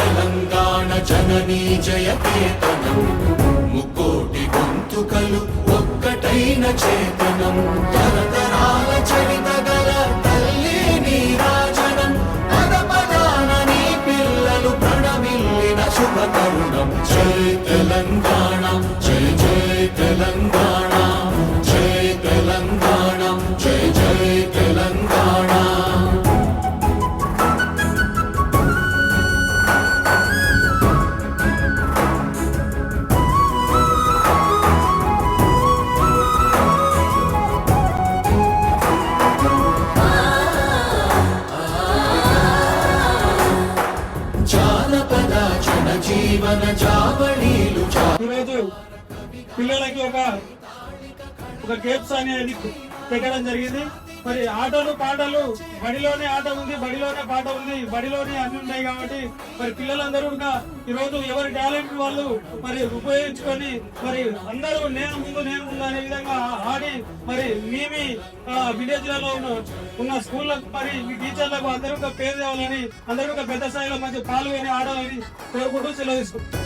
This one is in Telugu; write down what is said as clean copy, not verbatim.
తెలంగాణ జననీ జయకేతనం ముక్కోటి గొంతుకలు ఒక్కటైన చేతనం తరతరాల చరిత గల తల్లి నీరాజనం పద పదాన నీ పిల్లలు ప్రణమిల్లిన శుభ తరుణం జై తెలంగాణ జై జై తెలంగాణ జై తెలంగాణ జై జై తెలంగాణ జానపద జన జీవన జావళీలు ఈరోజు పిల్లలకి ఒక గేమ్స్ అనేది పెట్టడం జరిగింది. మరి ఆటలు పాటలు బడిలోనే ఆట ఉంది, బడిలోనే పాట ఉంది, బడిలోనే అన్ని ఉన్నాయి. కాబట్టి మరి పిల్లలందరూ ఇంకా ఈరోజు ఎవరి టాలెంట్ వాళ్ళు మరి ఉపయోగించుకొని మరి అందరూ నేను ముందు అనే విధంగా ఆడి మరి మీ విలేజ్ లలో ఉన్న స్కూళ్ళకు మరి మీ టీచర్లకు అందరూ పేరు తేవాలని అందరూ పెద్ద స్థాయిలో మంచి పాల్గొని ఆడాలని కోరుకుంటూ సెలవు తీసుకుంటాం.